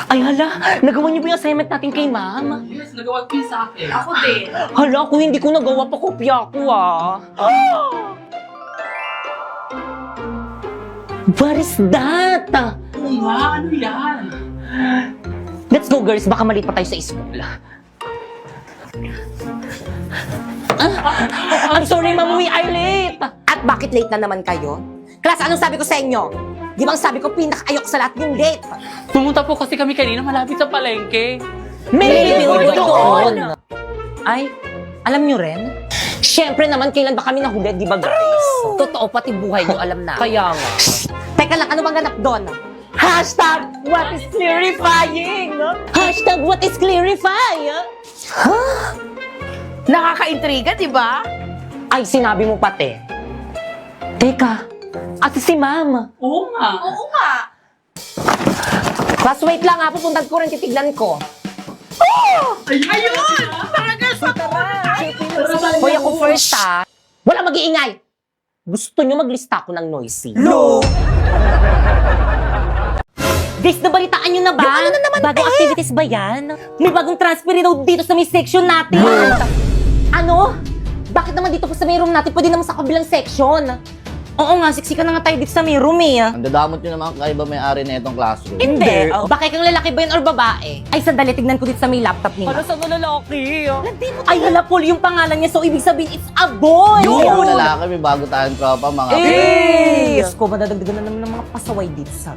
Ay hala, nagawa niyo ba yung assignment natin kay ma'am? Yes, nagawa ko yun sa akin. Ako din. Hala, kung hindi ko nagawa pa, kopya ko What is that? Oo nga, ano yan? Let's go girls, baka maliit pa tayo sa school. I'm sorry ma'am, we are late. At bakit late na naman kayo? Class, anong sabi ko sa inyo? Di ba ang sabi ko pinaka-ayok sa lahat yung late? Pumunta po kasi kami kanina malapit sa palengke. Maybe we're doon. doon. Ay, alam nyo rin? Siyempre naman, kailan ba kami nahuli, di ba guys? Totoo, pati buhay nyo alam na. Kaya nga. Teka lang, ano bang ganap doon? Hashtag what is clarifying? Hashtag what is clarifying? Nakaka-intriga, di ba? Ay, sinabi mo pati. Teka, ate si ma'am. Oo nga. Oo nga. Class, wait lang ha, pupuntan ko rin, titignan ko. Ayun! Talaga sa Hoy, ako first ha. Wala mag-iingay. Gusto nyo maglista ako ng noisy? No! Guys, nabalitaan nyo na ba? Yung ano na naman, Bagong activities ba yan? May bagong transfer daw dito sa may section natin. Ano? Bakit naman dito pa sa may room natin? Pwede naman sa kabilang section. Oo nga, siksikan na nga tayo dito sa may room eh. Ang dadamot nyo naman kaiba may-ari na itong classroom. Hindi. Baka kang lalaki ba yun or babae? Ay, sandali, tignan ko dito sa may laptop ni Para Ma. sa lalaki. Ay, hala, Paul, yung pangalan niya. So, ibig sabihin, it's a boy. Yung lalaki, may bago tayong tropa, mga Eh! Diyos ko, madadagdagan na naman ng mga pasaway dito sa...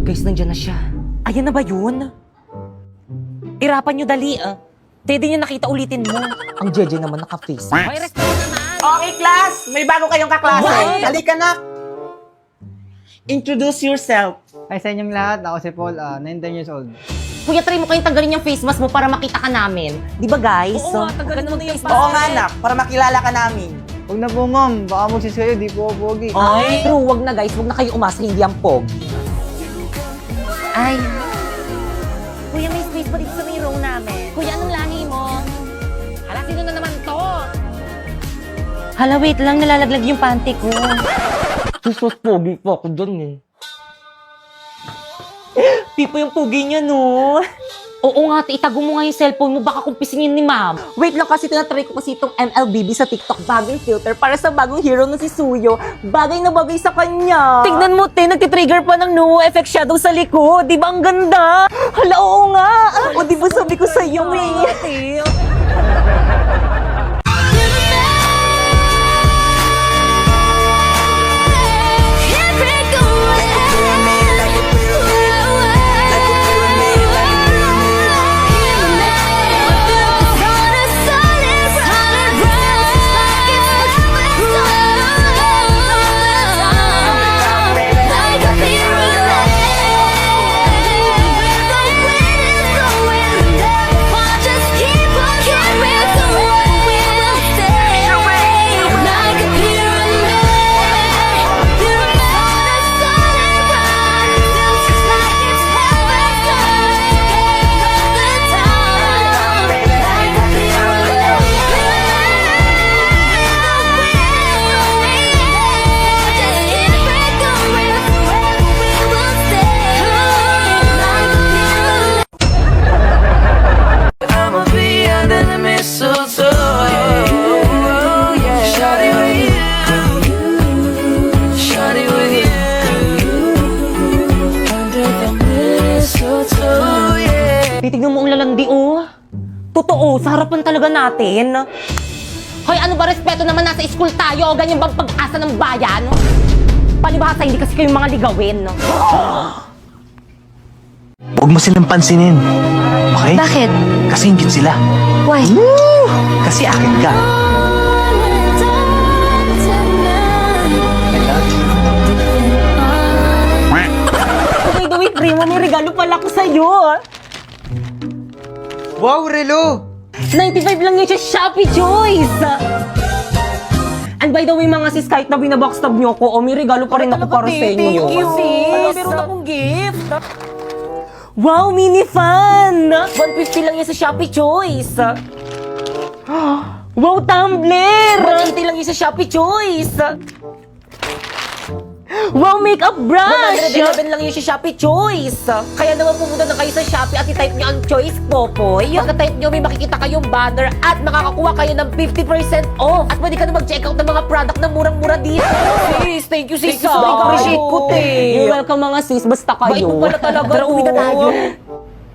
Guys, nandyan na siya. Ayan na ba yun? Irapan nyo dali, Pwede nyo nakita ulitin mo. Ang Jeje naman naka-face. Hoy, respeto naman! Okay, class! May bago kayong kaklase. What? Halika na! Introduce yourself. Hi sa inyong lahat, ako si Paul, 19 years old. Kuya, try mo kayong tanggalin yung face mask mo para makita ka namin. Di ba, guys? Oo nga, tagalin mo na yung Oo nga, anak, para makilala ka namin. Huwag na po ma'am, baka magsis kayo, di po ako pogi. Ay, True, wag na guys. Wag na kayo umasa, hindi ang pog. Ay. Kuya, may space pa dito sa may row namin. Kuya, anong lahi mo? Hala, sino na naman to? hala, wait lang, nalalaglag yung panty ko. Susos, pogi po ako dun eh. Pipo yung pogi niya, no? Oo nga, itago mo nga yung cellphone mo, baka kumpisingin ni ma'am. Wait lang kasi tinatry ko kasi itong MLBB sa TikTok bagong filter para sa bagong hero na si Suyo. Bagay na bagay sa kanya. Tignan mo, te, nagtitrigger pa ng no effect shadow sa likod. Di ba ang ganda? Hala, oo nga. O di ba sabi ko sa'yo eh. Titignan mo ang lalandi, oh. Totoo, sa harapan talaga natin. Hoy, ano ba respeto naman nasa school tayo? Ganyan bang pag-asa ng bayan? Palibhasa, hindi kasi kayo mga ligawin. Huwag mo silang pansinin. Okay? Bakit? Kasi ingit sila. Why? Kasi akin ka. By the way, Primo, may regalo pala ko sa'yo. Wow, Relo! 95 lang yun sa Shopee Choice. And by the way, mga sis, kahit na binabackstab niyo ako, may regalo pa rin ako para sa inyo. Thank you, sis. Meron akong gift. Wow, mini fan! 150 lang yan sa Shopee Choice. Wow, tumbler! 180 lang yan sa Shopee Choice. Wow, makeup brush! 111 lang yung si Shopee Choice. Kaya naman pumunta na kayo sa Shopee at i-type nyo ang Choice Popoy. Pagka-type nyo, may makikita kayong banner at makakakuha kayo ng 50% off. At pwede ka na mag-check out ng mga product na murang-mura dito. Sis, thank you sis. Sobrang appreciate ko, te. You're welcome mga sis, basta kayo. Bait mo pala talaga. Tara, uwi na tayo.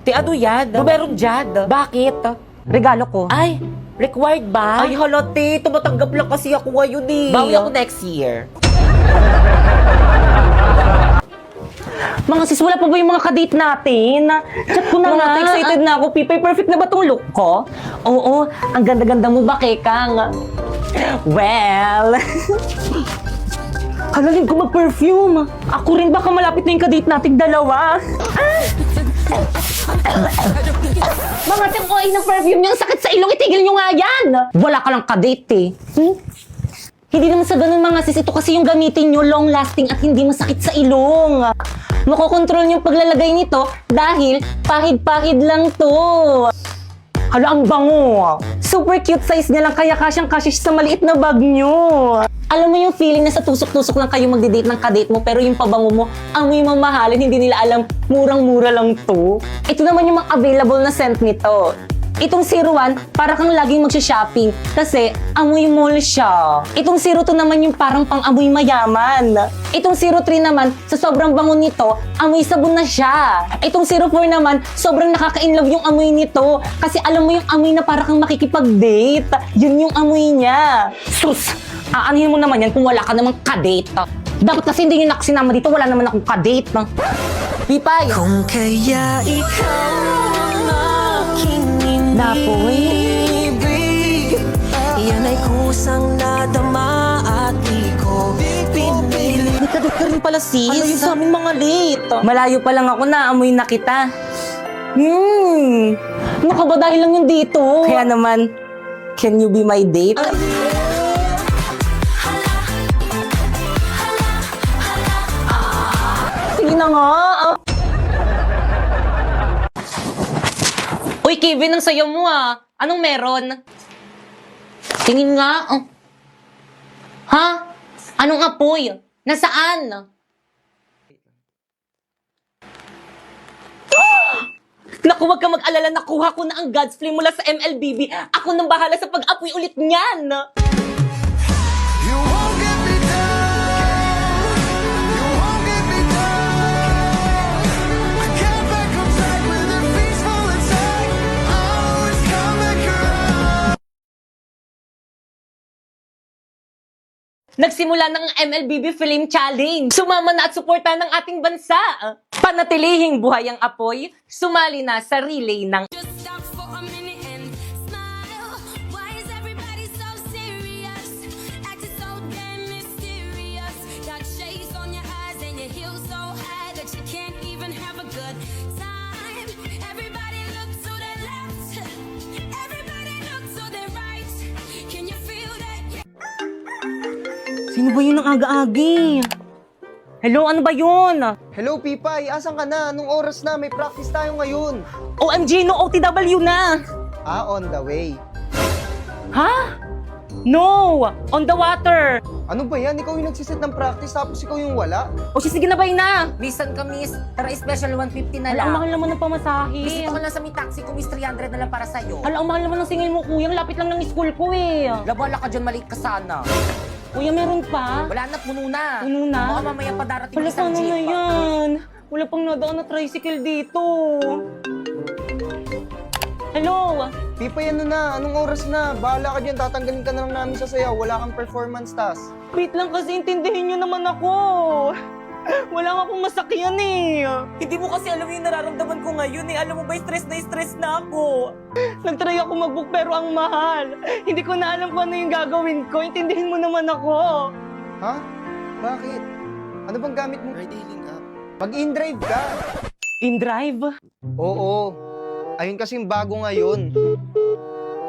Te, ano yan? Meron dyan. Bakit? Regalo ko. Ay, required ba? Ay, hala, te. Tumatanggap lang kasi ako ngayon eh. Bawi ako next year. Mga sis, wala pa ba yung mga kadate natin? Chat ko na nga. Excited na ako, Pipay. Perfect na ba tong look ko? Oo, ang ganda-ganda mo ba, Kekang? Well... Halalin ko mag-perfume. Ako rin, baka malapit na yung kadate nating dalawa. Mga tiyang ng perfume niyo, ang sakit sa ilong, itigil nyo nga yan! Wala ka lang kadate eh. Hindi naman sa ganun mga sis, ito kasi yung gamitin nyo, long-lasting at hindi masakit sa ilong. Makokontrol nyo yung paglalagay nito dahil pahid-pahid lang to. Hala, ang bango. Super cute size niya lang kaya kasyang-kasya sa maliit na bag nyo. Alam mo yung feeling na sa tusok-tusok lang kayo magdi-date ng kadate mo pero yung pabango mo, amoy mamahalin, hindi nila alam, murang-mura lang to. Ito naman yung mga available na scent nito. Itong 01, para kang laging magsha-shopping kasi amoy mall siya. Itong 02 naman yung parang pang-amoy mayaman. Itong 03 naman, sa sobrang bango nito, amoy sabon na siya. Itong 04 naman, sobrang nakaka-inlove yung amoy nito kasi alam mo yung amoy na para kang makikipag-date. Yun yung amoy niya. Sus! Aanihin mo naman yan kung wala ka namang kadate. Dapat kasi hindi nyo nakasinama dito, wala naman akong kadate. Pipay! Kung kaya ikaw ang aking Napoy. yan ay kusang nadama at di ko pinili. May kadate ka rin pala sis. Ano yun sa aming mga late? Malayo pa lang ako na, amoy na kita. Ano ka ba dahil lang yun dito? Kaya naman, can you be my date? Sige na nga. Uy, Kevin, ang sayo mo ah. Anong meron? Tingin nga. Oh. Ha? Anong apoy? Nasaan? Naku, wag ka mag-alala. Nakuha ko na ang God's Flame mula sa MLBB. Ako nang bahala sa pag-apoy ulit niyan. You won't get me down. You won't get me down. I get back on track with a peaceful attack. I always come back around. Nagsimula ng MLBB Flame Challenge. Sumama na at suporta ng ating bansa. Panatilihing buhay ang apoy, sumali na sa relay ng Just stop for a minute and smile. Why is everybody so serious? Acting so damn mysterious. Got shades on your eyes and your heels so high that you can't even have a good time. Everybody look to the left. Everybody look to the right. Can you feel that? Sino ba yun ang aga-agi? Hello, ano ba yun? Hello, Pipay. Asan ka na? Anong oras na? May practice tayo ngayon. OMG, no OTW na! On the way. Ha? No! On the water! Ano ba yan? Ikaw yung nagsiset ng practice tapos ikaw yung wala? O sige na ba na? Misan ka, miss. Tara, special 150 na Ala, lang. ang mahal naman ng pamasahe. Bisita ko lang sa may taxi ko, miss. 300 na lang para sa'yo. Ala, ang mahal naman ng singil mo, kuya. Ang lapit lang ng school ko eh. Labala ka dyan, maliit ka sana. Kuya, meron pa? Wala na, puno na. Puno na? Baka mamaya pa darating Wala isang sana na jeep. yan. Wala pang nadaan na tricycle dito. Hello? Pipay, ano na? Anong oras na? Bahala ka dyan. Tatanggalin ka na lang namin sa sayaw. Wala kang performance task. Wait lang kasi intindihin nyo naman ako. Wala nga akong masakyan eh. Hindi mo kasi alam yung nararamdaman ko ngayon eh. Alam mo ba, stress na ako. Nagtry ako mag-book pero ang mahal. Hindi ko na alam kung ano yung gagawin ko. Intindihin mo naman ako. Ha? Bakit? Ano bang gamit mo? Mag-in-drive ka. In-drive? Oo. Ayun kasing bago ngayon.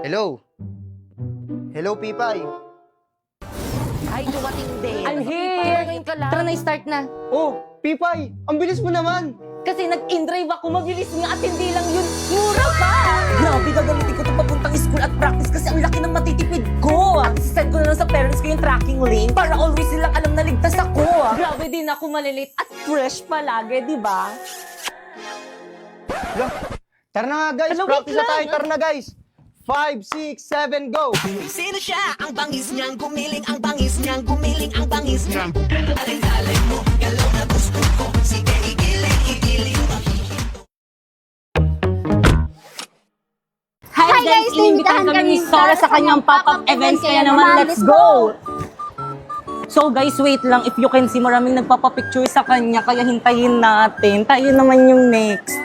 Hello? Hello, Pipay? Ay, dumating din. I'm here. Ngayon ka lang. Tara na, start na. Oh, Pipay! Ang bilis mo naman! Kasi nag-in-drive ako, mabilis nga at hindi lang yun. Mura pa! Grabe, gagamitin ko ito papuntang ng school at practice kasi ang laki ng matitipid ko. At send ko na lang sa parents ko yung tracking link para always silang alam na ligtas ako. Grabe din ako malilate at fresh palagi, di ba? Tara na nga guys, Hello, practice wait na tayo. lang. Tara na guys. 5, 6, 7, go! Sino siya? Ang bangis niyang gumiling, ang bangis niyang gumiling, ang bangis niyang Hi guys! Inimbitahan kami ni Sora sa kanyang pop-up events, kaya naman let's go! So guys, wait lang. If you can see, maraming nagpapapicture sa kanya, kaya hintayin natin. Tayo naman yung next.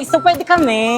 So pwede kami.